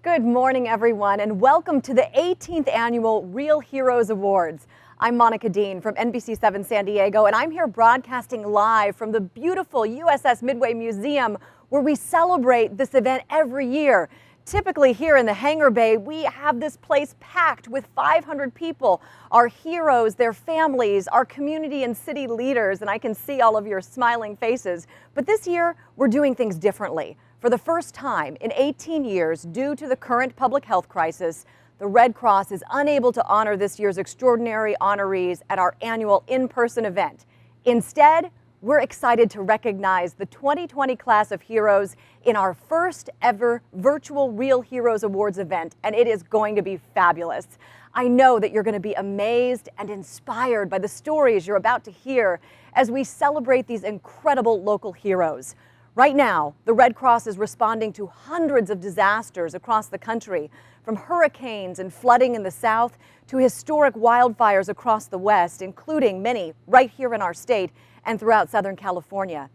Good morning, everyone, and welcome to the 18th Annual Real Heroes Awards. I'm Monica Dean from NBC7 San Diego, and I'm here broadcasting live from the beautiful USS Midway Museum, where we celebrate this event every year. Typically here in the hangar bay, we have this place packed with 500 people, our heroes, their families, our community and city leaders, and I can see all of your smiling faces. But this year, we're doing things differently. For the first time in 18 years, due to the current public health crisis, the Red Cross is unable to honor this year's extraordinary honorees at our annual in-person event. Instead, we're excited to recognize the 2020 class of heroes in our first ever virtual Real Heroes Awards event, and it is going to be fabulous. I know that you're going to be amazed and inspired by the stories you're about to hear as we celebrate these incredible local heroes. Right now, the Red Cross is responding to hundreds of disasters across the country, from hurricanes and flooding in the south to historic wildfires across the west, including many right here in our state and throughout Southern California.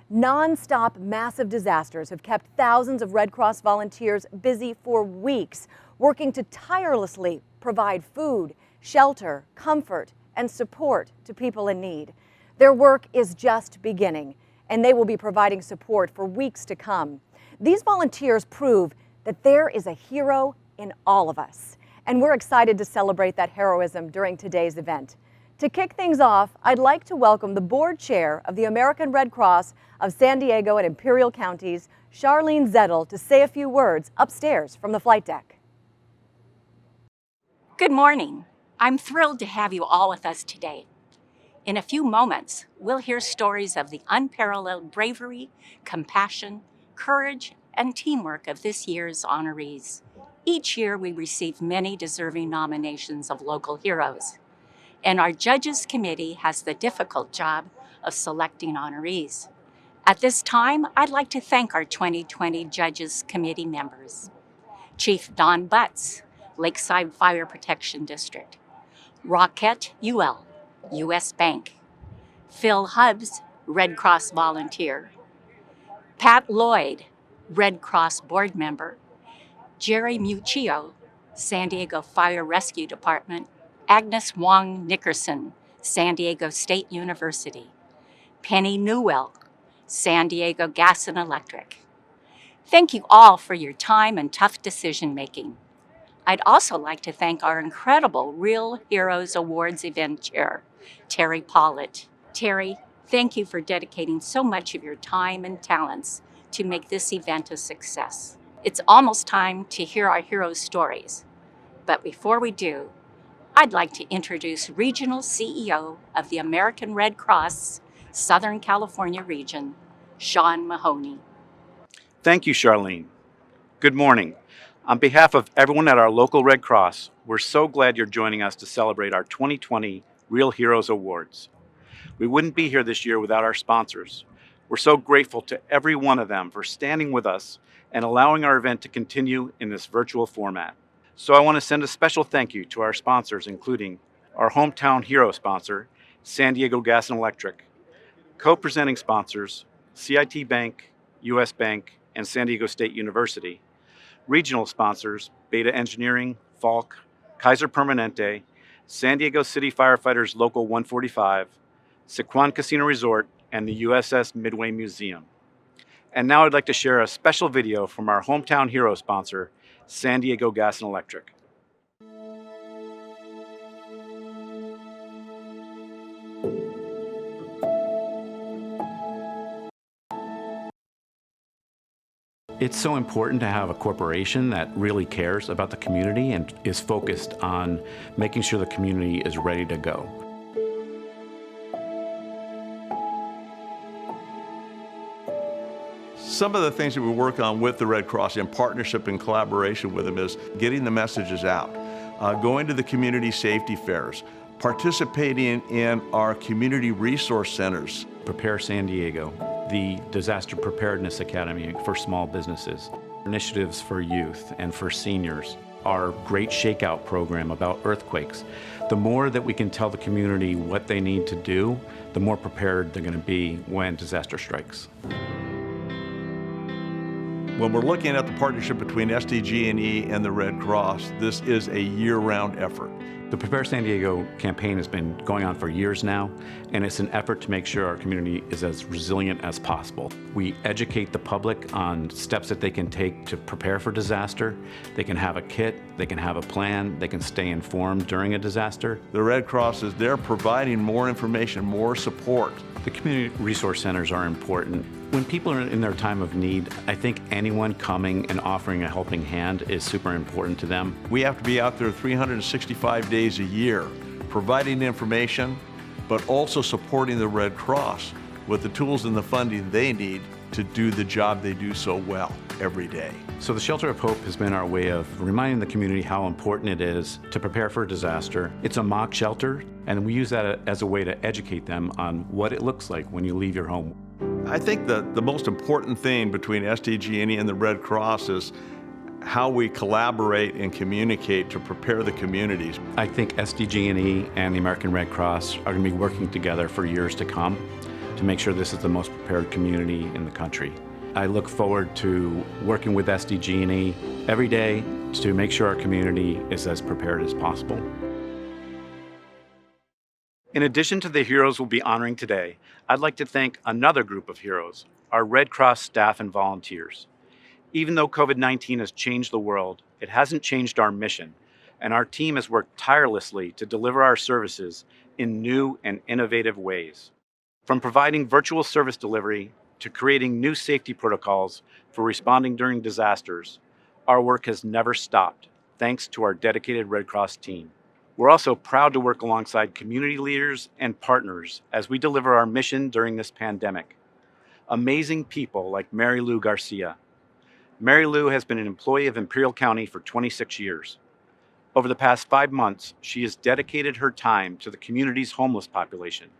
Non-stop massive disasters have kept thousands of Red Cross volunteers busy for weeks, working to tirelessly provide food, shelter, comfort, and support to people in need. Their work is just beginning, and they will be providing support for weeks to come. These volunteers prove that there is a hero in all of us, and we're excited to celebrate that heroism during today's event. To kick things off, I'd like to welcome the board chair of the American Red Cross of San Diego and Imperial Counties, Charlene Zettel, to say a few words upstairs from the flight deck. Good morning. I'm thrilled to have you all with us today. In a few moments, we'll hear stories of the unparalleled bravery, compassion, courage, and teamwork of this year's honorees. Each year, we receive many deserving nominations of local heroes, and our Judges Committee has the difficult job of selecting honorees. At this time, I'd like to thank our 2020 Judges Committee members. Chief Don Butts, Lakeside Fire Protection District. Roquette Ewell, U.S. Bank. Phil Hubbs, Red Cross volunteer. Pat Lloyd, Red Cross board member. Jerry Muccio, San Diego Fire Rescue Department. Agnes Wong Nickerson, San Diego State University. Penny Newell, San Diego Gas and Electric. Thank you all for your time and tough decision making. I'd also like to thank our incredible Real Heroes Awards event chair, Terry Pollitt. Terry, thank you for dedicating so much of your time and talents to make this event a success. It's almost time to hear our heroes' stories. But before we do, I'd like to introduce Regional CEO of the American Red Cross Southern California region, Sean Mahoney. Thank you, Charlene. Good morning. On behalf of everyone at our local Red Cross, we're so glad you're joining us to celebrate our 2020 Real Heroes Awards. We wouldn't be here this year without our sponsors. We're so grateful to every one of them for standing with us and allowing our event to continue in this virtual format. So I want to send a special thank you to our sponsors, including our hometown hero sponsor, San Diego Gas and Electric, co-presenting sponsors, CIT Bank, US Bank, and San Diego State University, regional sponsors, Beta Engineering, Falk, Kaiser Permanente, San Diego City Firefighters Local 145, Sequan Casino Resort, and the USS Midway Museum. And now I'd like to share a special video from our hometown hero sponsor, San Diego Gas and Electric. It's so important to have a corporation that really cares about the community and is focused on making sure the community is ready to go. Some of the things that we work on with the Red Cross in partnership and collaboration with them is getting the messages out, going to the community safety fairs, participating in our community resource centers. Prepare San Diego, the Disaster Preparedness Academy for small businesses, initiatives for youth and for seniors, our Great Shakeout program about earthquakes. The more that we can tell the community what they need to do, the more prepared they're going to be when disaster strikes. When we're looking at the partnership between SDG&E and the Red Cross, this is a year-round effort. The Prepare San Diego campaign has been going on for years now, and it's an effort to make sure our community is as resilient as possible. We educate the public on steps that they can take to prepare for disaster. They can have a kit, they can have a plan, they can stay informed during a disaster. The Red Cross is there providing more information, more support. The community resource centers are important. When people are in their time of need, I think anyone coming and offering a helping hand is super important to them. We have to be out there 365 days a year, providing information, but also supporting the Red Cross with the tools and the funding they need to do the job they do so well every day. So the Shelter of Hope has been our way of reminding the community how important it is to prepare for a disaster. It's a mock shelter, and we use that as a way to educate them on what it looks like when you leave your home. I think that the most important thing between SDG&E and the Red Cross is how we collaborate and communicate to prepare the communities. I think SDG&E and the American Red Cross are going to be working together for years to come to make sure this is the most prepared community in the country. I look forward to working with SDG&E every day to make sure our community is as prepared as possible. In addition to the heroes we'll be honoring today, I'd like to thank another group of heroes, our Red Cross staff and volunteers. Even though COVID-19 has changed the world, it hasn't changed our mission, and our team has worked tirelessly to deliver our services in new and innovative ways. From providing virtual service delivery to creating new safety protocols for responding during disasters, our work has never stopped, thanks to our dedicated Red Cross team. We're also proud to work alongside community leaders and partners as we deliver our mission during this pandemic. Amazing people like Mary Lou Garcia. Mary Lou has been an employee of Imperial County for 26 years. Over the past 5 months, she has dedicated her time to the community's homeless population.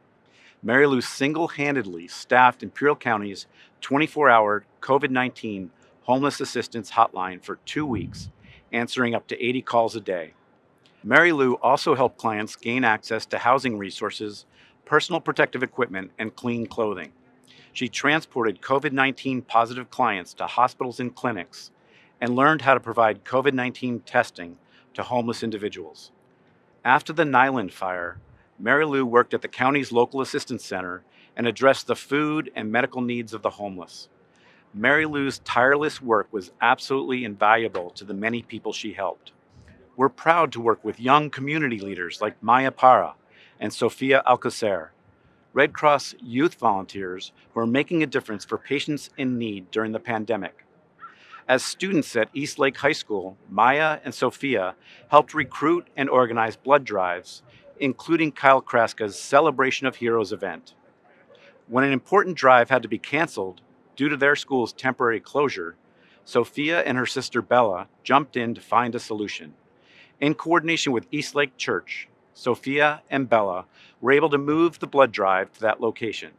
Mary Lou single-handedly staffed Imperial County's 24-hour COVID-19 homeless assistance hotline for 2 weeks, answering up to 80 calls a day. Mary Lou also helped clients gain access to housing resources, personal protective equipment, and clean clothing. She transported COVID-19 positive clients to hospitals and clinics and learned how to provide COVID-19 testing to homeless individuals. After the Nyland fire, Mary Lou worked at the county's local assistance center and addressed the food and medical needs of the homeless. Mary Lou's tireless work was absolutely invaluable to the many people she helped. We're proud to work with young community leaders like Maya Parra and Sofia Alcocer, Red Cross youth volunteers who are making a difference for patients in need during the pandemic. As students at East Lake High School, Maya and Sofia helped recruit and organize blood drives, including Kyle Kraska's Celebration of Heroes event. When an important drive had to be canceled due to their school's temporary closure, Sofia and her sister Bella jumped in to find a solution. In coordination with Eastlake Church, Sofia and Bella were able to move the blood drive to that location.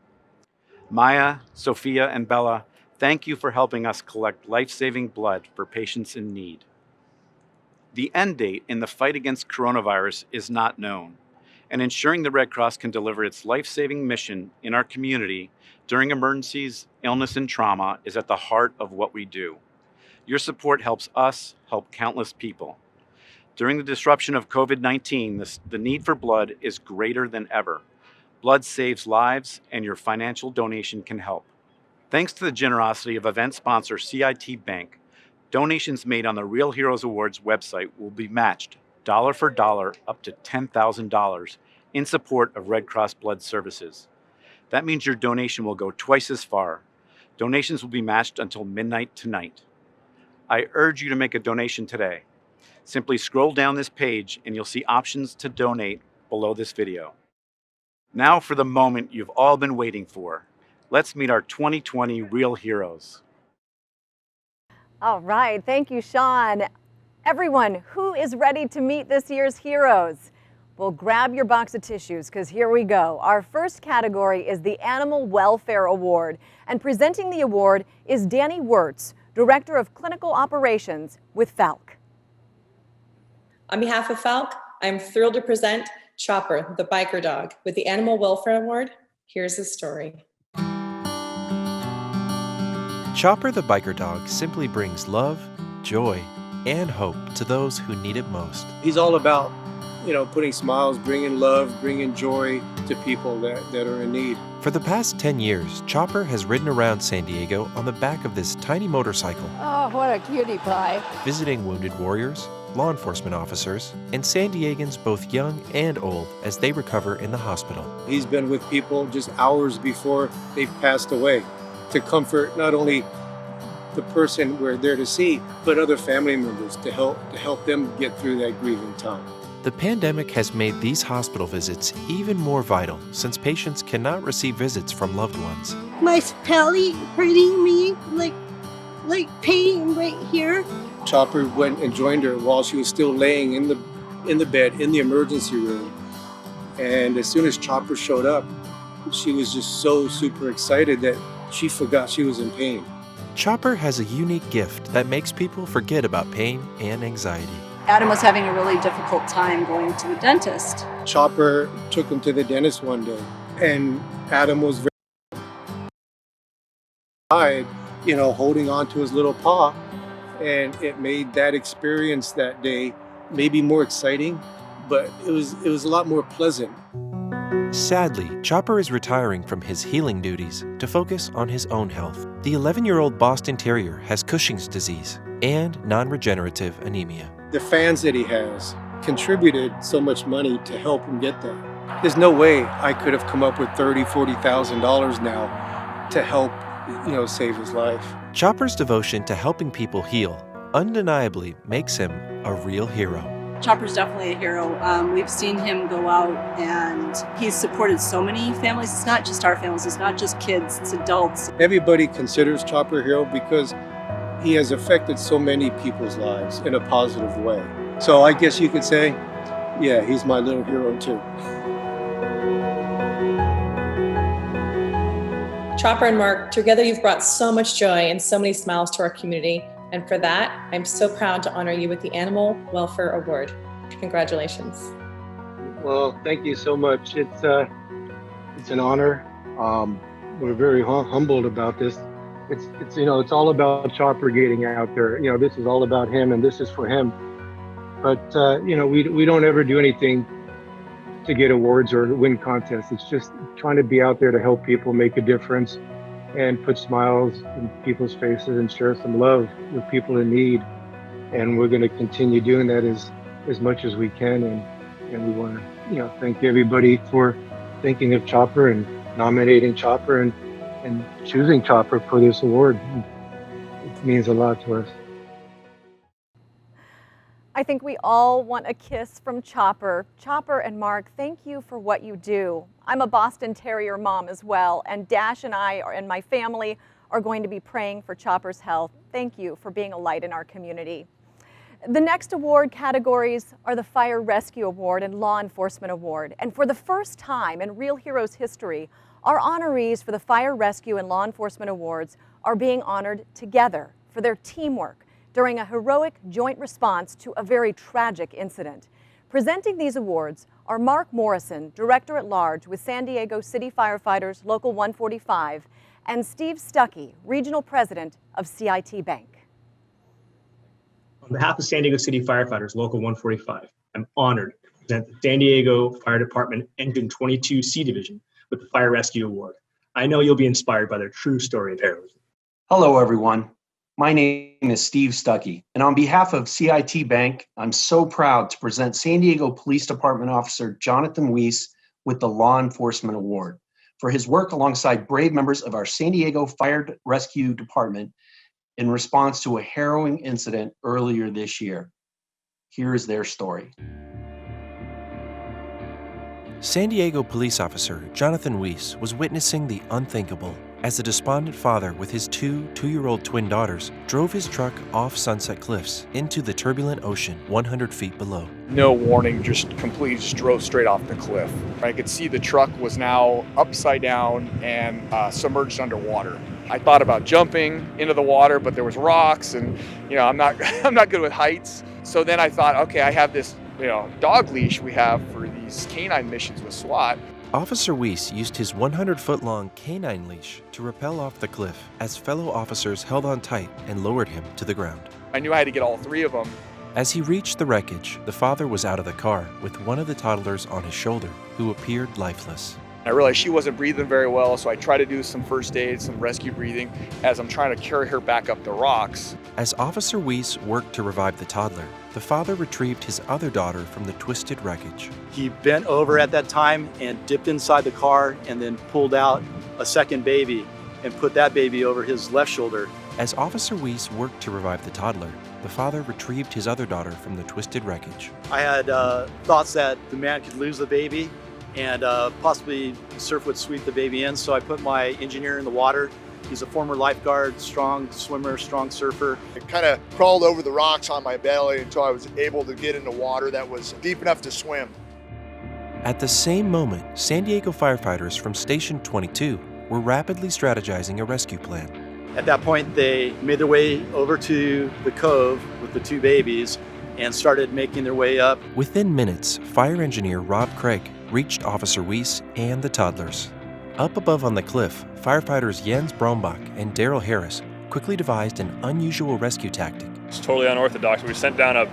Maya, Sofia, and Bella, thank you for helping us collect life-saving blood for patients in need. The end date in the fight against coronavirus is not known, and ensuring the Red Cross can deliver its life-saving mission in our community during emergencies, illness, and trauma is at the heart of what we do. Your support helps us help countless people. During the disruption of COVID-19, the need for blood is greater than ever. Blood saves lives, and your financial donation can help. Thanks to the generosity of event sponsor CIT Bank, donations made on the Real Heroes Awards website will be matched dollar for dollar up to $10,000 in support of Red Cross Blood Services. That means your donation will go twice as far. Donations will be matched until midnight tonight. I urge you to make a donation today. Simply scroll down this page and you'll see options to donate below this video. Now for the moment you've all been waiting for. Let's meet our 2020 Real Heroes. All right, thank you, Sean. Everyone, who is ready to meet this year's heroes? Well, grab your box of tissues because here we go. Our first category is the Animal Welfare Award, and presenting the award is Danny Wirtz, Director of Clinical Operations with Falk. On behalf of Falk, I'm thrilled to present Chopper, the biker dog, with the Animal Welfare Award. Here's his story. Chopper the biker dog simply brings love, joy, and hope to those who need it most. He's all about, putting smiles, bringing love, bringing joy to people that are in need. For the past 10 years, Chopper has ridden around San Diego on the back of this tiny motorcycle, Oh, what a cutie pie. visiting wounded warriors, law enforcement officers, and San Diegans both young and old as they recover in the hospital. He's been with people just hours before they've passed away to comfort not only the person we're there to see, but other family members to help them get through that grieving time. The pandemic has made these hospital visits even more vital since patients cannot receive visits from loved ones. My belly hurting me like pain right here. Chopper went and joined her while she was still laying in the bed in the emergency room. And as soon as Chopper showed up, she was just so super excited that she forgot she was in pain. Chopper has a unique gift that makes people forget about pain and anxiety. Adam was having a really difficult time going to the dentist. Chopper took him to the dentist one day, and Adam was very holding on to his little paw, and it made that experience that day maybe more exciting, but it was a lot more pleasant. Sadly, Chopper is retiring from his healing duties to focus on his own health. The 11-year-old Boston Terrier has Cushing's disease and non-regenerative anemia. The fans that he has contributed so much money to help him get that. There's no way I could have come up with $30,000, $40,000 now to help, save his life. Chopper's devotion to helping people heal undeniably makes him a real hero. Chopper's definitely a hero. We've seen him go out and he's supported so many families. It's not just our families, it's not just kids, it's adults. Everybody considers Chopper a hero because he has affected so many people's lives in a positive way. So I guess you could say, yeah, he's my little hero too. Chopper and Mark, together you've brought so much joy and so many smiles to our community. And for that, I'm so proud to honor you with the Animal Welfare Award. Congratulations. Well, thank you so much. It's an honor. We're very humbled about this. It's all about Chopper getting out there. This is all about him, and this is for him. But we don't ever do anything to get awards or win contests. It's just trying to be out there to help people make a difference and put smiles in people's faces and share some love with people in need. And we're going to continue doing that as much as we can. And we want to thank everybody for thinking of Chopper and nominating Chopper and choosing Chopper for this award. It means a lot to us. I think we all want a kiss from Chopper. Chopper and Mark, thank you for what you do. I'm a Boston Terrier mom as well, and Dash and I and my family are going to be praying for Chopper's health. Thank you for being a light in our community. The next award categories are the Fire Rescue Award and Law Enforcement Award. And for the first time in Real Heroes history, our honorees for the Fire Rescue and Law Enforcement Awards are being honored together for their teamwork during a heroic joint response to a very tragic incident. Presenting these awards are Mark Morrison, Director at Large with San Diego City Firefighters Local 145, and Steve Stuckey, Regional President of CIT Bank. On behalf of San Diego City Firefighters Local 145, I'm honored to present the San Diego Fire Department Engine 22C Division with the Fire Rescue Award. I know you'll be inspired by their true story of heroism. Hello, everyone. My name is Steve Stuckey, and on behalf of CIT Bank, I'm so proud to present San Diego Police Department Officer Jonathan Weiss with the Law Enforcement Award for his work alongside brave members of our San Diego Fire Rescue Department in response to a harrowing incident earlier this year. Here is their story. San Diego police officer Jonathan Weiss was witnessing the unthinkable as a despondent father with his two-year-old twin daughters drove his truck off Sunset Cliffs into the turbulent ocean 100 feet below. No warning, just drove straight off the cliff. I could see the truck was now upside down and submerged underwater. I thought about jumping into the water, but there was rocks and I'm not good with heights. So then I thought, okay, I have this dog leash we have for these canine missions with SWAT. Officer Weiss used his 100-foot-long canine leash to rappel off the cliff as fellow officers held on tight and lowered him to the ground. I knew I had to get all three of them. As he reached the wreckage, the father was out of the car with one of the toddlers on his shoulder, who appeared lifeless. I realized she wasn't breathing very well, so I tried to do some first aid, some rescue breathing, as I'm trying to carry her back up the rocks. As Officer Weiss worked to revive the toddler, the father retrieved his other daughter from the twisted wreckage. He bent over at that time and dipped inside the car and then pulled out a second baby and put that baby over his left shoulder. As Officer Weiss worked to revive the toddler, the father retrieved his other daughter from the twisted wreckage. I had thoughts that the man could lose the baby and possibly surf would sweep the baby in, so I put my engineer in the water. He's a former lifeguard, strong swimmer, strong surfer. I kind of crawled over the rocks on my belly until I was able to get into water that was deep enough to swim. At the same moment, San Diego firefighters from Station 22 were rapidly strategizing a rescue plan. At that point, they made their way over to the cove with the two babies and started making their way up. Within minutes, fire engineer Rob Craig reached Officer Weiss and the toddlers. Up above on the cliff, firefighters Jens Brombach and Daryl Harris quickly devised an unusual rescue tactic. It's totally unorthodox. We sent down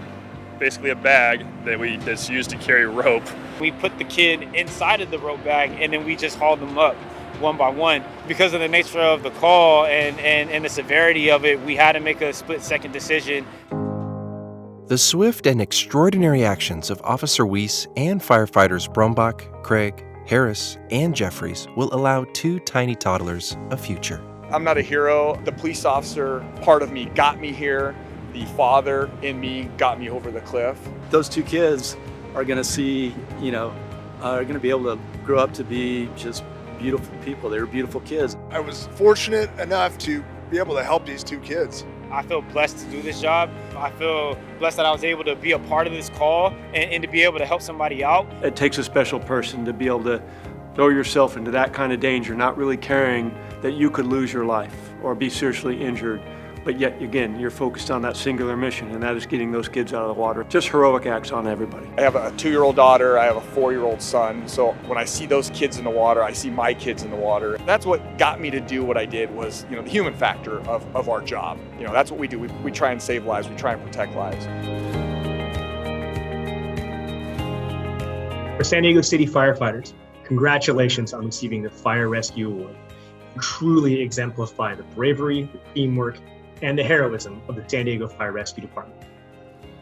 basically a bag that's used to carry rope. We put the kid inside of the rope bag and then we just hauled them up one by one. Because of the nature of the call and the severity of it, we had to make a split-second decision. The swift and extraordinary actions of Officer Weiss and firefighters Brombach, Craig, Harris, and Jeffries will allow two tiny toddlers a future. I'm not a hero. The police officer part of me got me here. The father in me got me over the cliff. Those two kids are going to see, are going to be able to grow up to be just beautiful people. They were beautiful kids. I was fortunate enough to be able to help these two kids. I feel blessed to do this job. I feel blessed that I was able to be a part of this call and to be able to help somebody out. It takes a special person to be able to throw yourself into that kind of danger, not really caring that you could lose your life or be seriously injured. But yet, again, you're focused on that singular mission, and that is getting those kids out of the water. Just heroic acts on everybody. I have a 2-year-old daughter, I have a 4-year-old son, so when I see those kids in the water, I see my kids in the water. That's what got me to do what I did was, the human factor of our job. That's what we do. We try and save lives, we try and protect lives. For San Diego City firefighters, congratulations on receiving the Fire Rescue Award. You truly exemplify the bravery, the teamwork, and the heroism of the San Diego Fire Rescue Department.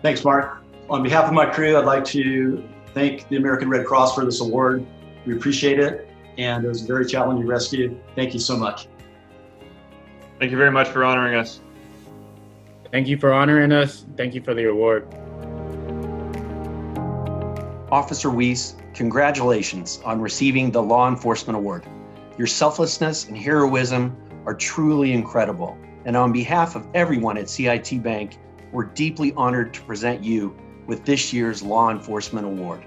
Thanks, Mark. On behalf of my crew, I'd like to thank the American Red Cross for this award. We appreciate it, and it was a very challenging rescue. Thank you so much. Thank you very much for honoring us. Thank you for honoring us. Thank you for the award. Officer Weiss, congratulations on receiving the Law Enforcement Award. Your selflessness and heroism are truly incredible. And on behalf of everyone at CIT Bank, we're deeply honored to present you with this year's Law Enforcement Award.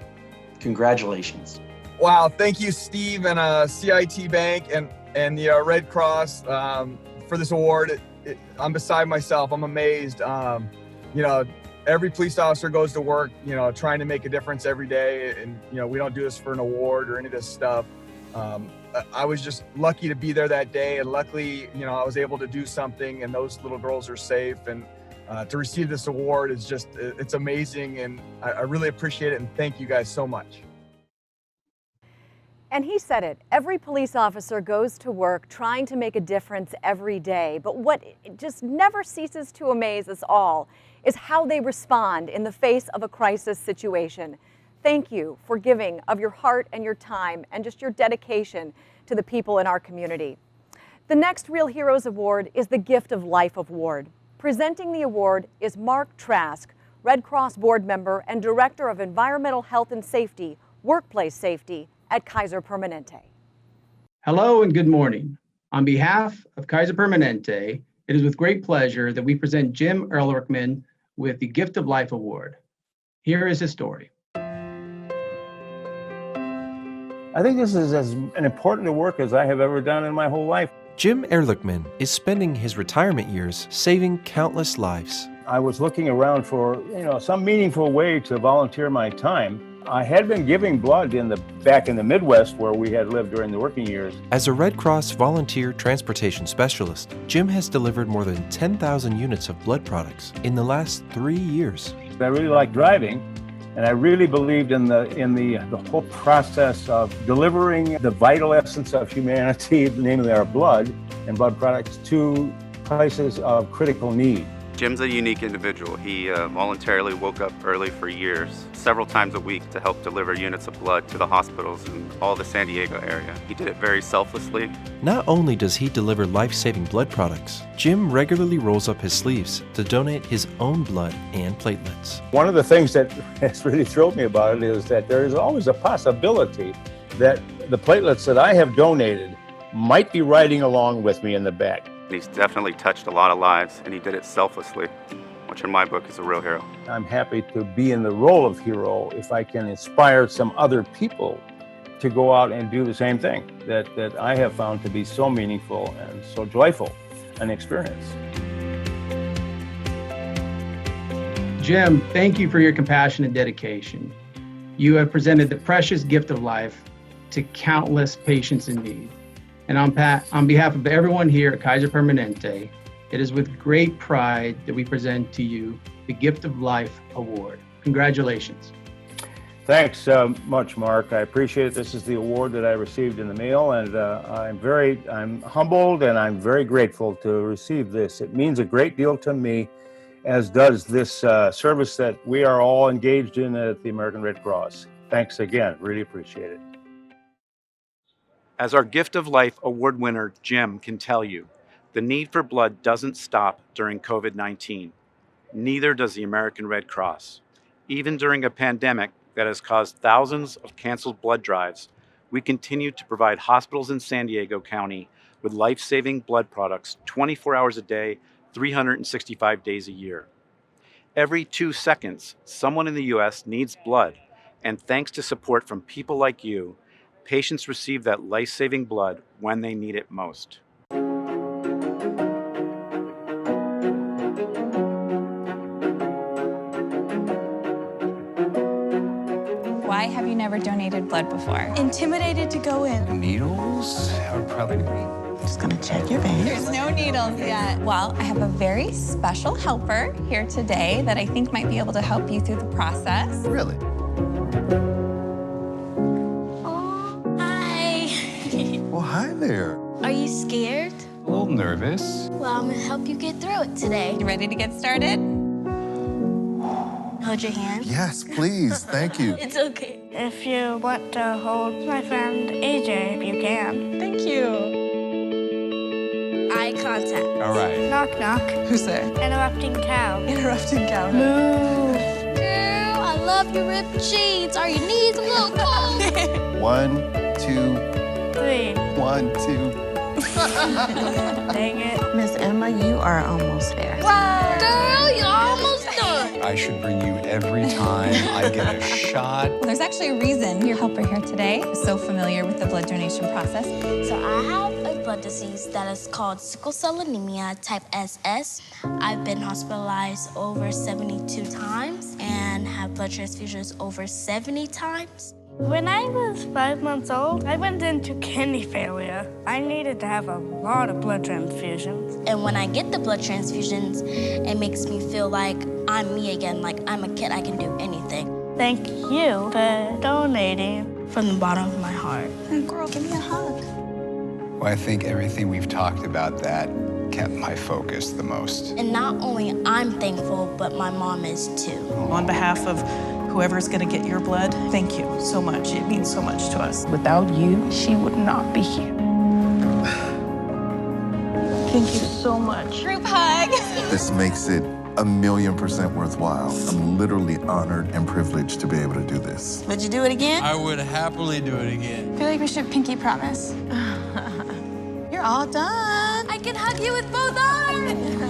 Congratulations. Wow, thank you, Steve, and CIT Bank and the Red Cross for this award. I'm beside myself. I'm amazed. Every police officer goes to work, trying to make a difference every day. And, we don't do this for an award or any of this stuff. I was just lucky to be there that day, and luckily, I was able to do something, and those little girls are safe. And to receive this award is it's amazing, and I really appreciate it, and thank you guys so much. And he said it, every police officer goes to work trying to make a difference every day, but what just never ceases to amaze us all is how they respond in the face of a crisis situation. Thank you for giving of your heart and your time and just your dedication to the people in our community. The next Real Heroes Award is the Gift of Life Award. Presenting the award is Mark Trask, Red Cross board member and Director of Environmental Health and Safety, Workplace Safety at Kaiser Permanente. Hello and good morning. On behalf of Kaiser Permanente, it is with great pleasure that we present Jim Ehrlichman with the Gift of Life Award. Here is his story. I think this is as an important work as I have ever done in my whole life. Jim Ehrlichman is spending his retirement years saving countless lives. I was looking around for, some meaningful way to volunteer my time. I had been giving blood back in the Midwest where we had lived during the working years. As a Red Cross volunteer transportation specialist, Jim has delivered more than 10,000 units of blood products in the last 3 years. I really like driving, and I really believed in the whole process of delivering the vital essence of humanity, namely our blood and blood products, to places of critical need. Jim's a unique individual. He voluntarily woke up early for years, several times a week, to help deliver units of blood to the hospitals in all the San Diego area. He did it very selflessly. Not only does he deliver life-saving blood products, Jim regularly rolls up his sleeves to donate his own blood and platelets. One of the things that has really thrilled me about it is that there is always a possibility that the platelets that I have donated might be riding along with me in the back. He's definitely touched a lot of lives, and he did it selflessly, which in my book is a real hero. I'm happy to be in the role of hero if I can inspire some other people to go out and do the same thing that I have found to be so meaningful and so joyful an experience. Jim, thank you for your compassion and dedication. You have presented the precious gift of life to countless patients in need. And on behalf of everyone here at Kaiser Permanente, it is with great pride that we present to you the Gift of Life Award. Congratulations. Thanks much, Mark. I appreciate it. This is the award that I received in the mail, and I'm humbled and I'm very grateful to receive this. It means a great deal to me, as does this service that we are all engaged in at the American Red Cross. Thanks again. Really appreciate it. As our Gift of Life Award winner, Jim, can tell you, the need for blood doesn't stop during COVID-19. Neither does the American Red Cross. Even during a pandemic that has caused thousands of canceled blood drives, we continue to provide hospitals in San Diego County with life-saving blood products 24 hours a day, 365 days a year. Every 2 seconds, someone in the U.S. needs blood, and thanks to support from people like you, patients receive that life-saving blood when they need it most. Why have you never donated blood before? Intimidated to go in. Needles are probably Just gonna check your veins. There's no needles yet. Well, I have a very special helper here today that I think might be able to help you through the process. Really? Well, hi there. Are you scared? A little nervous. Well, I'm gonna help you get through it today. You ready to get started? Hold your hand. Yes, please. Thank you. It's okay. If you want to hold my friend AJ, if you can. Thank you. Eye contact. All right. Knock, knock. Who's there? Interrupting cow. Interrupting cow. Move. Girl, I love your ripped jeans. Are your knees a little cold? 1, 2, 3. 1, 2. Dang it. Miss Emma, you are almost there. Wow. Girl, you're almost done. I should bring you every time I get a shot. Well, there's actually a reason your helper here today is so familiar with the blood donation process. So I have a blood disease that is called sickle cell anemia type SS. I've been hospitalized over 72 times and have blood transfusions over 70 times. When I was 5 months old, I went into kidney failure. I needed to have a lot of blood transfusions. And when I get the blood transfusions, it makes me feel like I'm me again, like I'm a kid, I can do anything. Thank you for donating. From the bottom of my heart. Oh, girl, give me a hug. Well, I think everything we've talked about that kept my focus the most. And not only I'm thankful, but my mom is too. On behalf of whoever's going to get your blood, thank you so much. It means so much to us. Without you, she would not be here. Thank you so much. Group hug. This makes it 1,000,000% worthwhile. I'm literally honored and privileged to be able to do this. Would you do it again? I would happily do it again. I feel like we should pinky promise. You're all done. I can hug you with both arms.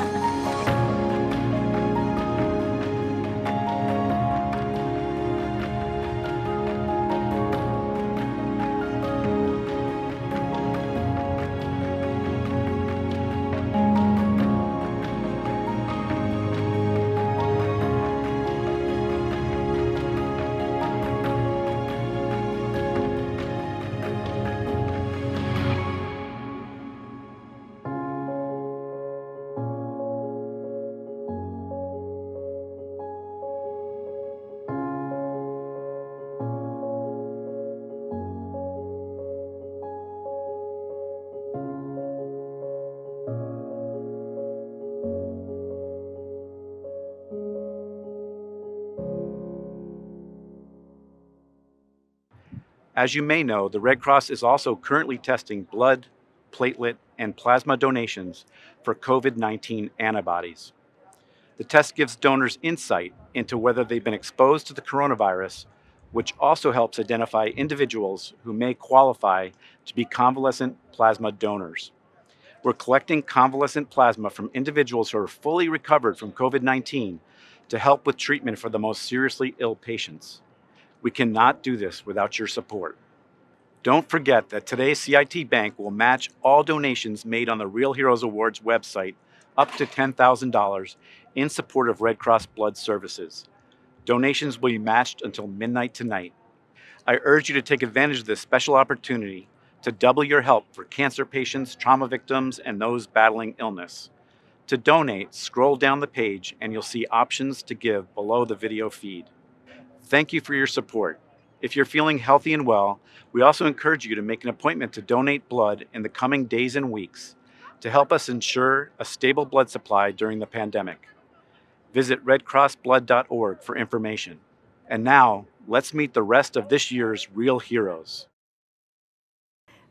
As you may know, the Red Cross is also currently testing blood, platelet, and plasma donations for COVID-19 antibodies. The test gives donors insight into whether they've been exposed to the coronavirus, which also helps identify individuals who may qualify to be convalescent plasma donors. We're collecting convalescent plasma from individuals who are fully recovered from COVID-19 to help with treatment for the most seriously ill patients. We cannot do this without your support. Don't forget that today's CIT Bank will match all donations made on the Real Heroes Awards website up to $10,000 in support of Red Cross Blood Services. Donations will be matched until midnight tonight. I urge you to take advantage of this special opportunity to double your help for cancer patients, trauma victims, and those battling illness. To donate, scroll down the page and you'll see options to give below the video feed. Thank you for your support. If you're feeling healthy and well, we also encourage you to make an appointment to donate blood in the coming days and weeks to help us ensure a stable blood supply during the pandemic. Visit redcrossblood.org for information. And now, let's meet the rest of this year's Real Heroes.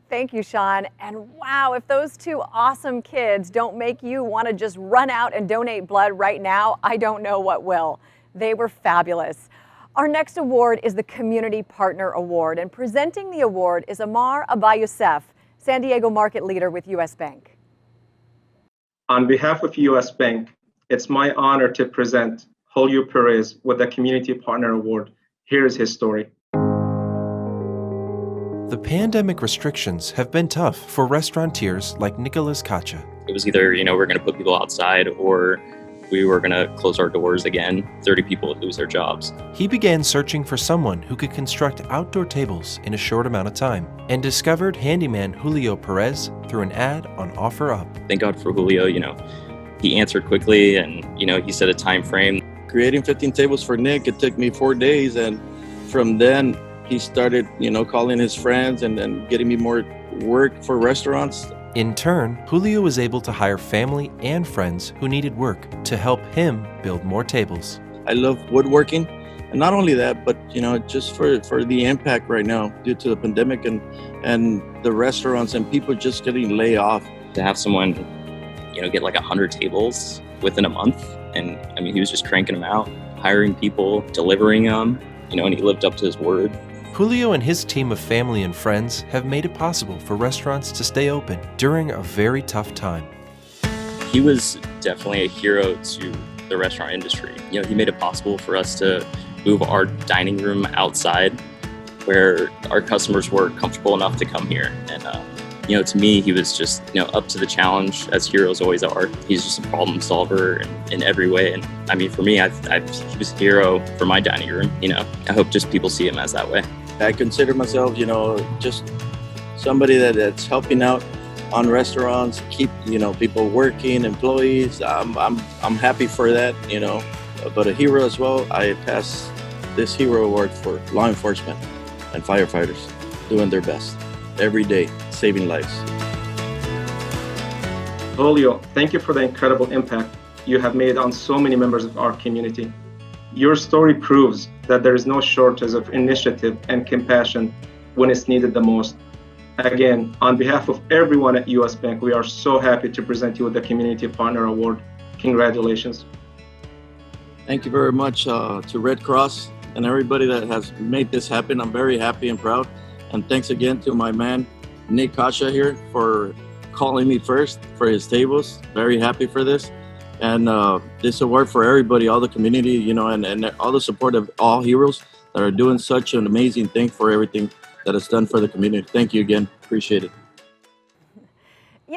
Thank you, Sean. And wow, if those two awesome kids don't make you want to just run out and donate blood right now, I don't know what will. They were fabulous. Our next award is the Community Partner Award, and presenting the award is Amar Abayusef, San Diego market leader with U.S. Bank. On behalf of U.S. Bank, it's my honor to present Julio Perez with the Community Partner Award. Here's his story. The pandemic restrictions have been tough for restaurateurs like Nicholas Kacha. It was either, we're going to put people outside or we were going to close our doors again. 30 people would lose their jobs. He began searching for someone who could construct outdoor tables in a short amount of time and discovered handyman Julio Perez through an ad on OfferUp. Thank God for Julio, he answered quickly and, he set a time frame. Creating 15 tables for Nick, it took me 4 days. And from then he started, calling his friends and then getting me more work for restaurants. In turn, Julio was able to hire family and friends who needed work to help him build more tables. I love woodworking, and not only that, but just for the impact right now due to the pandemic and the restaurants and people just getting laid off. To have someone, get like 100 tables within a month, and he was just cranking them out, hiring people, delivering them, and he lived up to his word. Julio and his team of family and friends have made it possible for restaurants to stay open during a very tough time. He was definitely a hero to the restaurant industry. He made it possible for us to move our dining room outside where our customers were comfortable enough to come here. And, to me, he was just, up to the challenge, as heroes always are. He's just a problem solver in every way. And for me, he was a hero for my dining room. I hope just people see him as that way. I consider myself, just somebody that's helping out on restaurants, keep, people working, employees. I'm happy for that, but a hero as well. I pass this hero award for law enforcement and firefighters doing their best every day, saving lives. Julio, thank you for the incredible impact you have made on so many members of our community. Your story proves that there is no shortage of initiative and compassion when it's needed the most. Again, on behalf of everyone at U.S. Bank, we are so happy to present you with the Community Partner Award. Congratulations. Thank you very much to Red Cross and everybody that has made this happen. I'm very happy and proud. And thanks again to my man, Nick Kasha here, for calling me first for his tables. Very happy for this. And this award for everybody, all the community, and all the support of all heroes that are doing such an amazing thing for everything that is done for the community. Thank you again. Appreciate it.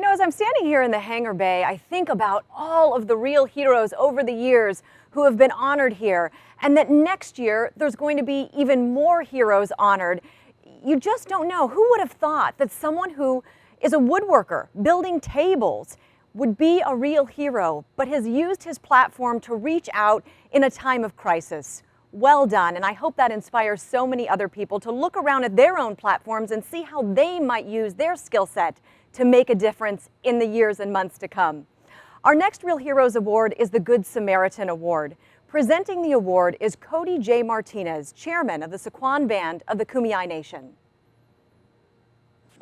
As I'm standing here in the hangar bay, I think about all of the real heroes over the years who have been honored here, and that next year there's going to be even more heroes honored. You just don't know. Who would have thought that someone who is a woodworker building tables would be a real hero, but has used his platform to reach out in a time of crisis? Well done, and I hope that inspires so many other people to look around at their own platforms and see how they might use their skill set to make a difference in the years and months to come. Our next Real Heroes Award is the Good Samaritan Award. Presenting the award is Cody J. Martinez, chairman of the Sequan Band of the Kumeyaay Nation.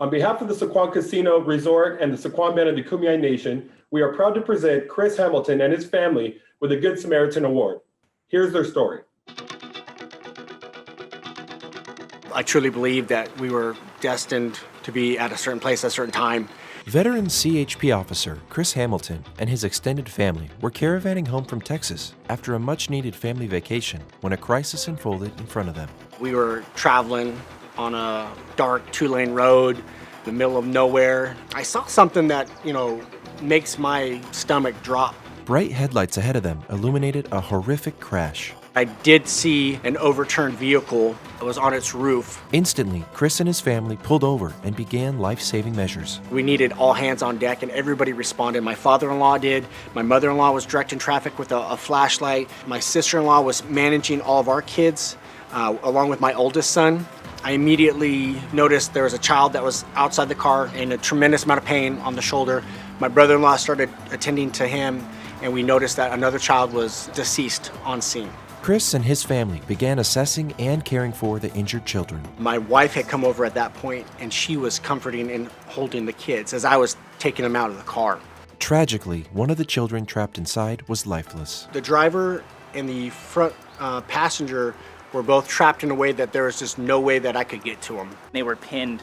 On behalf of the Sequan Casino Resort and the Sequan Men of the Kumeyaay Nation, we are proud to present Chris Hamilton and his family with a Good Samaritan Award. Here's their story. I truly believe that we were destined to be at a certain place at a certain time. Veteran CHP officer Chris Hamilton and his extended family were caravanning home from Texas after a much-needed family vacation when a crisis unfolded in front of them. We were traveling on a dark 2-lane road in the middle of nowhere. I saw something that, makes my stomach drop. Bright headlights ahead of them illuminated a horrific crash. I did see an overturned vehicle that was on its roof. Instantly, Chris and his family pulled over and began life-saving measures. We needed all hands on deck, and everybody responded. My father-in-law did. My mother-in-law was directing traffic with a flashlight. My sister-in-law was managing all of our kids, along with my oldest son. I immediately noticed there was a child that was outside the car in a tremendous amount of pain on the shoulder. My brother-in-law started attending to him, and we noticed that another child was deceased on scene. Chris and his family began assessing and caring for the injured children. My wife had come over at that point, and she was comforting and holding the kids as I was taking them out of the car. Tragically, one of the children trapped inside was lifeless. The driver and the front passenger were both trapped in a way that there was just no way that I could get to them. They were pinned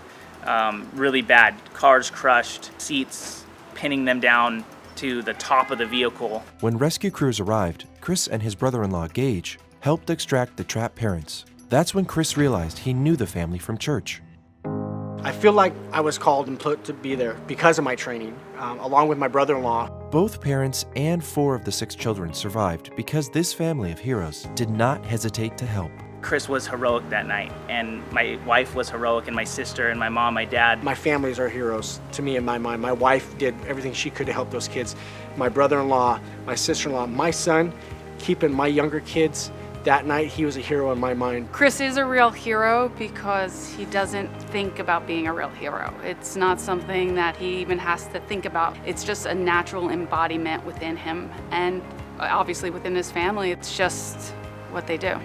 really bad. Cars crushed, seats pinning them down to the top of the vehicle. When rescue crews arrived, Chris and his brother-in-law, Gage, helped extract the trapped parents. That's when Chris realized he knew the family from church. I feel like I was called and put to be there because of my training, along with my brother-in-law. Both parents and 4 of the 6 children survived because this family of heroes did not hesitate to help. Chris was heroic that night, and my wife was heroic, and my sister and my mom, my dad. My families are heroes to me in my mind. My wife did everything she could to help those kids. My brother-in-law, my sister-in-law, my son, keeping my younger kids. That night, he was a hero in my mind. Chris is a real hero because he doesn't think about being a real hero. It's not something that he even has to think about. It's just a natural embodiment within him, and obviously within his family, it's just what they do.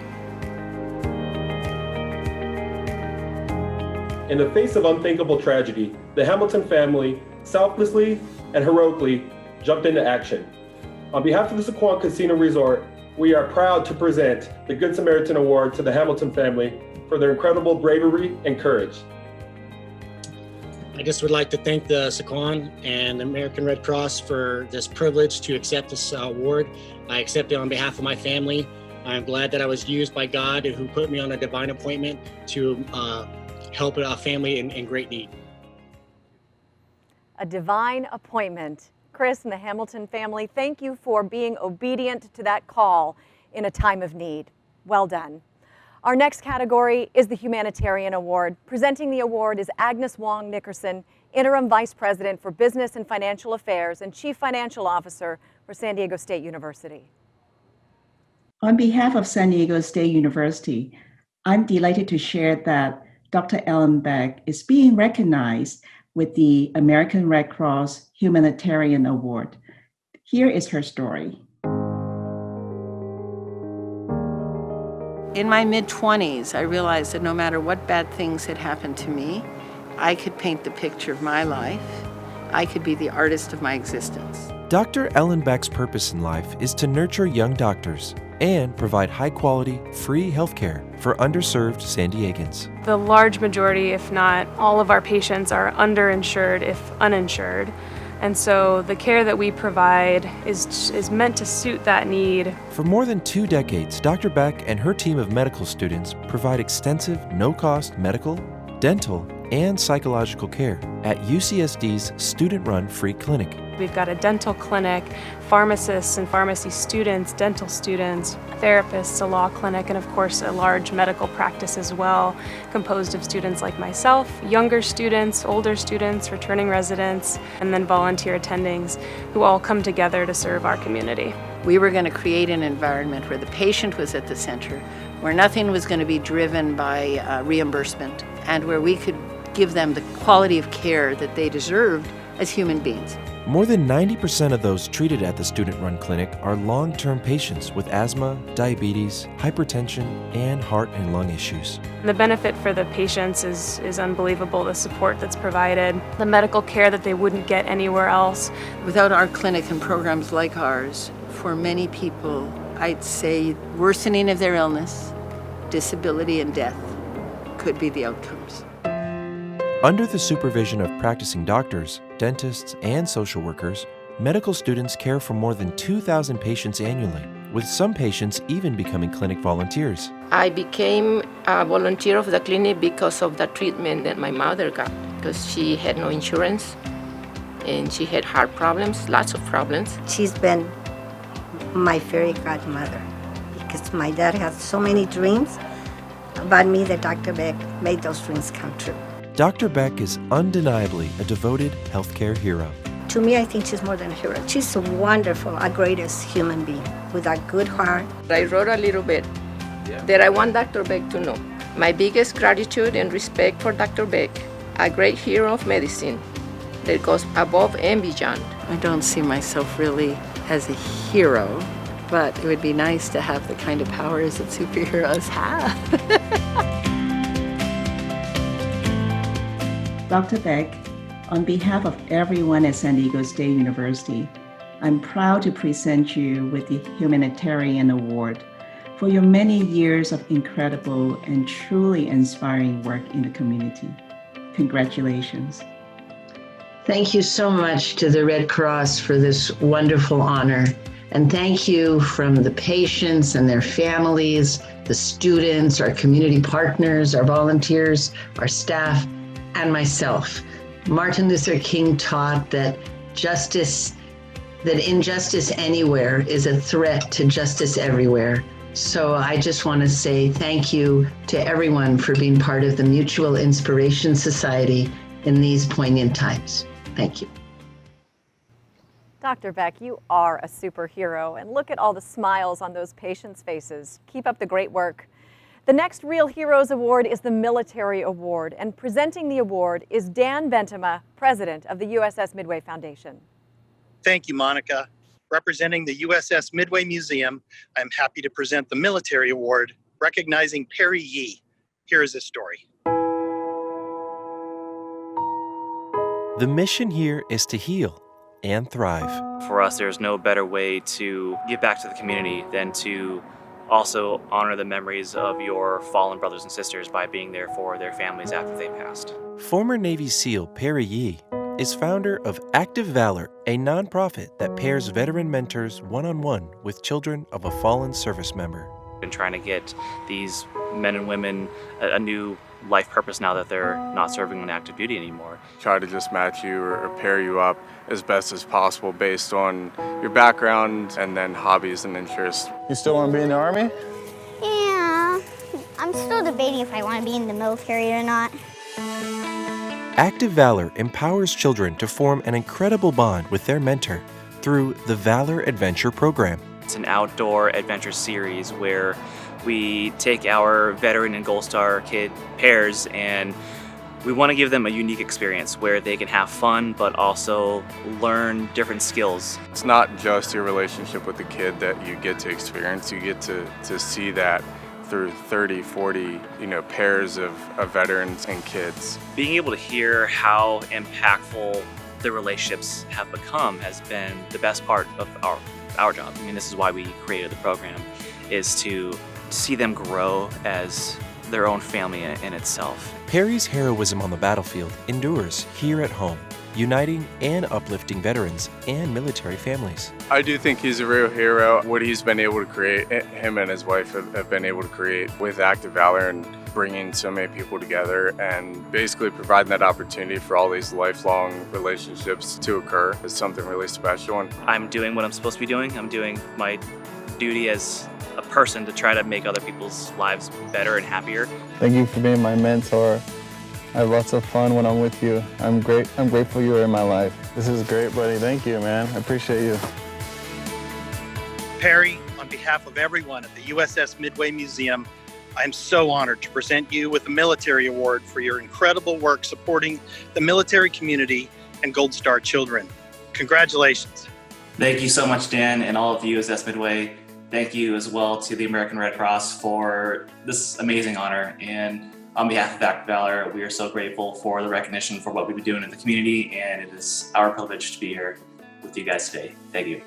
In the face of unthinkable tragedy, the Hamilton family selflessly and heroically jumped into action. On behalf of the Sequan Casino Resort, we are proud to present the Good Samaritan Award to the Hamilton family for their incredible bravery and courage. I just would like to thank the Sequan and the American Red Cross for this privilege to accept this award. I accept it on behalf of my family. I'm glad that I was used by God, who put me on a divine appointment to help a family in great need. A divine appointment. Chris and the Hamilton family, thank you for being obedient to that call in a time of need. Well done. Our next category is the Humanitarian Award. Presenting the award is Agnes Wong Nickerson, Interim Vice President for Business and Financial Affairs and Chief Financial Officer for San Diego State University. On behalf of San Diego State University, I'm delighted to share that Dr. Ellen Beck is being recognized with the American Red Cross Humanitarian Award. Here is her story. In my mid-20s, I realized that no matter what bad things had happened to me, I could paint the picture of my life. I could be the artist of my existence. Dr. Ellen Beck's purpose in life is to nurture young doctors and provide high-quality, free healthcare for underserved San Diegans. The large majority, if not all of our patients, are underinsured if uninsured. And so the care that we provide is meant to suit that need. For more than 2 decades, Dr. Beck and her team of medical students provide extensive, no-cost medical, dental, and psychological care at UCSD's student-run free clinic. We've got a dental clinic, pharmacists and pharmacy students, dental students, therapists, a law clinic, and of course a large medical practice as well, composed of students like myself, younger students, older students, returning residents, and then volunteer attendings who all come together to serve our community. We were going to create an environment where the patient was at the center, where nothing was going to be driven by reimbursement, and where we could give them the quality of care that they deserved as human beings. More than 90% of those treated at the student-run clinic are long-term patients with asthma, diabetes, hypertension, and heart and lung issues. The benefit for the patients is unbelievable, the support that's provided, the medical care that they wouldn't get anywhere else. Without our clinic and programs like ours, for many people, I'd say worsening of their illness, disability, and death could be the outcomes. Under the supervision of practicing doctors, dentists, and social workers, medical students care for more than 2,000 patients annually, with some patients even becoming clinic volunteers. I became a volunteer of the clinic because of the treatment that my mother got, because she had no insurance and she had heart problems, lots of problems. She's been my fairy godmother because my dad had so many dreams about me that Dr. Beck made those dreams come true. Dr. Beck is undeniably a devoted healthcare hero. To me, I think she's more than a hero. She's a wonderful, a greatest human being with a good heart. I wrote a little bit that I want Dr. Beck to know. My biggest gratitude and respect for Dr. Beck, a great hero of medicine that goes above and beyond. I don't see myself really as a hero, but it would be nice to have the kind of powers that superheroes have. Dr. Beck, on behalf of everyone at San Diego State University, I'm proud to present you with the Humanitarian Award for your many years of incredible and truly inspiring work in the community. Congratulations. Thank you so much to the Red Cross for this wonderful honor. And thank you from the patients and their families, the students, our community partners, our volunteers, our staff, and myself. Martin Luther King taught that injustice anywhere is a threat to justice everywhere. So I just want to say thank you to everyone for being part of the Mutual Inspiration Society in these poignant times. Thank you. Dr. Beck, you are a superhero, and look at all the smiles on those patients' faces. Keep up the great work. The next Real Heroes Award is the Military Award, and presenting the award is Dan Bentema, president of the USS Midway Foundation. Thank you, Monica. Representing the USS Midway Museum, I'm happy to present the Military Award, recognizing Perry Yee. Here is his story. The mission here is to heal and thrive. For us, there's no better way to give back to the community than to also honor the memories of your fallen brothers and sisters by being there for their families after they passed. Former Navy SEAL Perry Yee is founder of Active Valor, a nonprofit that pairs veteran mentors one-on-one with children of a fallen service member. And trying to get these men and women a new life purpose now that they're not serving on active duty anymore. Try to just match you or pair you up as best as possible based on your background and then hobbies and interests. You still want to be in the Army? Yeah, I'm still debating if I want to be in the military or not. Active Valor empowers children to form an incredible bond with their mentor through the Valor Adventure Program. It's an outdoor adventure series where we take our veteran and Gold Star kid pairs and we want to give them a unique experience where they can have fun but also learn different skills. It's not just your relationship with the kid that you get to experience, you get to see that through 30, 40, pairs of veterans and kids. Being able to hear how impactful the relationships have become has been the best part of our job. I mean, this is why we created the program, is to see them grow as their own family in itself. Perry's heroism on the battlefield endures here at home, uniting and uplifting veterans and military families. I do think he's a real hero. What he's been able to create, him and his wife have been able to create with Active Valor and bringing so many people together and basically providing that opportunity for all these lifelong relationships to occur is something really special. And I'm doing what I'm supposed to be doing. I'm doing my duty as a person to try to make other people's lives better and happier. Thank you for being my mentor. I have lots of fun when I'm with you. I'm grateful you are in my life. This is great, buddy. Thank you, man. I appreciate you. Perry, on behalf of everyone at the USS Midway Museum, I am so honored to present you with the Military Award for your incredible work supporting the military community and Gold Star children. Congratulations. Thank you so much, Dan, and all of the USS Midway. Thank you as well to the American Red Cross for this amazing honor. And on behalf of Act of Valor, we are so grateful for the recognition for what we've been doing in the community, and it is our privilege to be here with you guys today. Thank you.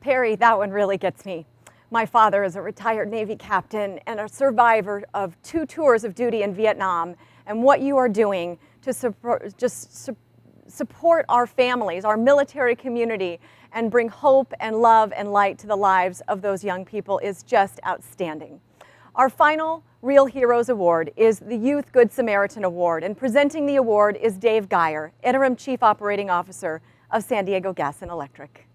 Perry, that one really gets me. My father is a retired Navy captain and a survivor of 2 tours of duty in Vietnam. And what you are doing to support our families, our military community, and bring hope and love and light to the lives of those young people is just outstanding. Our final Real Heroes Award is the Youth Good Samaritan Award, and presenting the award is Dave Geyer, Interim Chief Operating Officer of San Diego Gas and Electric.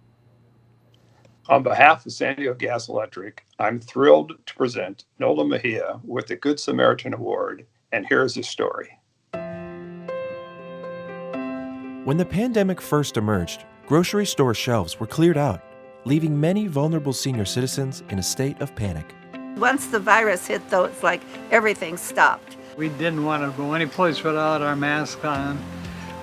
On behalf of San Diego Gas Electric, I'm thrilled to present Nola Mejia with the Good Samaritan Award, and here's his story. When the pandemic first emerged, grocery store shelves were cleared out, leaving many vulnerable senior citizens in a state of panic. Once the virus hit, though, it's like everything stopped. We didn't want to go anyplace without our mask on.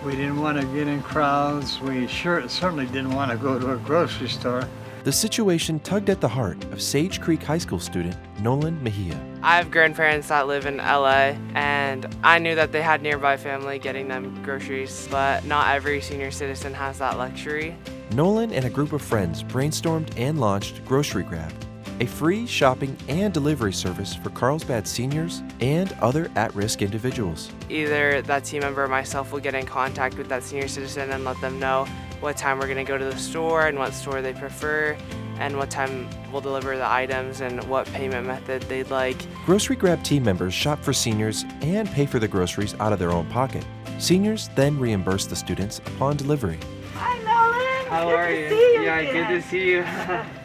We didn't want to get in crowds. We certainly didn't want to go to a grocery store. The situation tugged at the heart of Sage Creek High School student Nolan Mejia. I have grandparents that live in LA, and I knew that they had nearby family getting them groceries, but not every senior citizen has that luxury. Nolan and a group of friends brainstormed and launched Grocery Grab, a free shopping and delivery service for Carlsbad seniors and other at-risk individuals. Either that team member or myself will get in contact with that senior citizen and let them know what time we're going to go to the store and what store they prefer, and what time we'll deliver the items and what payment method they'd like. Grocery Grab team members shop for seniors and pay for the groceries out of their own pocket. Seniors then reimburse the students upon delivery. Hi, Nolan. How good are to you? see you Yeah, again. good to see you.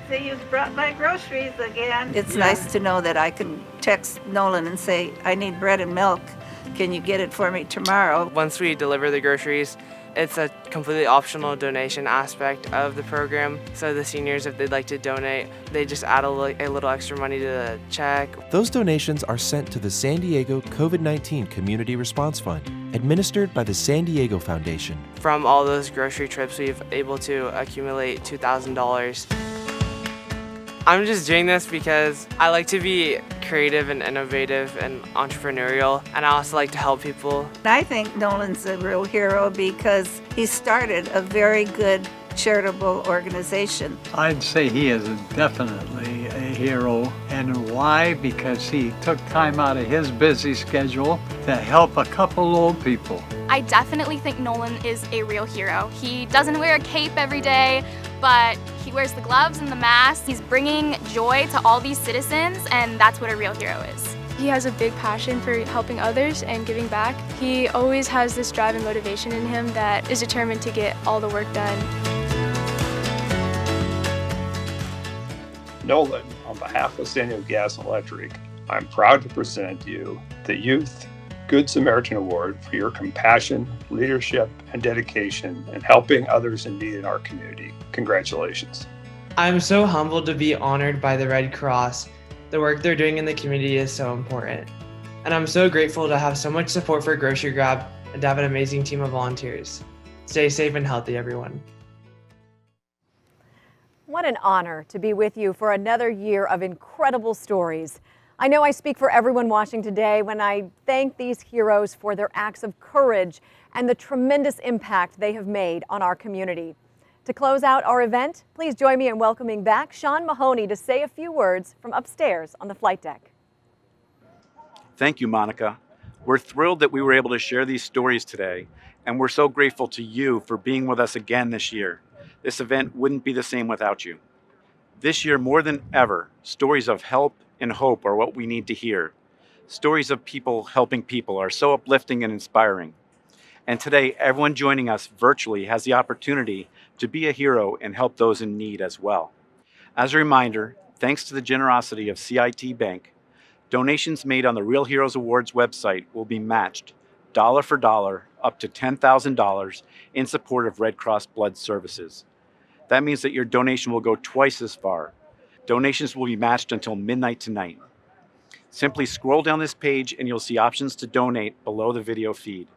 So you've brought my groceries again. It's Yeah. nice to know that I can text Nolan and say, I need bread and milk. Can you get it for me tomorrow? Once we deliver the groceries, it's a completely optional donation aspect of the program. So the seniors, if they'd like to donate, they just add a little extra money to the check. Those donations are sent to the San Diego COVID-19 Community Response Fund, administered by the San Diego Foundation. From all those grocery trips, we've able to accumulate $2,000. I'm just doing this because I like to be creative and innovative and entrepreneurial, and I also like to help people. I think Nolan's a real hero because he started a very good charitable organization. I'd say he is definitely a hero. And why? Because he took time out of his busy schedule to help a couple old people. I definitely think Nolan is a real hero. He doesn't wear a cape every day, but he wears the gloves and the mask. He's bringing joy to all these citizens, and that's what a real hero is. He has a big passion for helping others and giving back. He always has this drive and motivation in him that is determined to get all the work done. Nolan, on behalf of San Diego Gas and Electric, I'm proud to present you the Youth Good Samaritan Award for your compassion, leadership, and dedication in helping others in need in our community. Congratulations. I'm so humbled to be honored by the Red Cross. The work they're doing in the community is so important. And I'm so grateful to have so much support for Grocery Grab and to have an amazing team of volunteers. Stay safe and healthy, everyone. What an honor to be with you for another year of incredible stories. I know I speak for everyone watching today when I thank these heroes for their acts of courage and the tremendous impact they have made on our community. To close out our event, please join me in welcoming back Sean Mahoney to say a few words from upstairs on the flight deck. Thank you, Monica. We're thrilled that we were able to share these stories today, and we're so grateful to you for being with us again this year. This event wouldn't be the same without you. This year, more than ever, stories of help and hope are what we need to hear. Stories of people helping people are so uplifting and inspiring. And today, everyone joining us virtually has the opportunity to be a hero and help those in need as well. As a reminder, thanks to the generosity of CIT Bank, donations made on the Real Heroes Awards website will be matched dollar for dollar up to $10,000 in support of Red Cross Blood Services. That means that your donation will go twice as far. Donations will be matched until midnight tonight. Simply scroll down this page and you'll see options to donate below the video feed.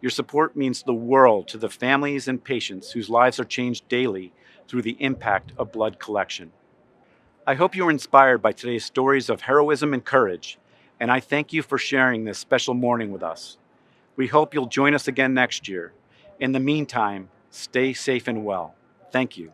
Your support means the world to the families and patients whose lives are changed daily through the impact of blood collection. I hope you were inspired by today's stories of heroism and courage, and I thank you for sharing this special morning with us. We hope you'll join us again next year. In the meantime, stay safe and well. Thank you.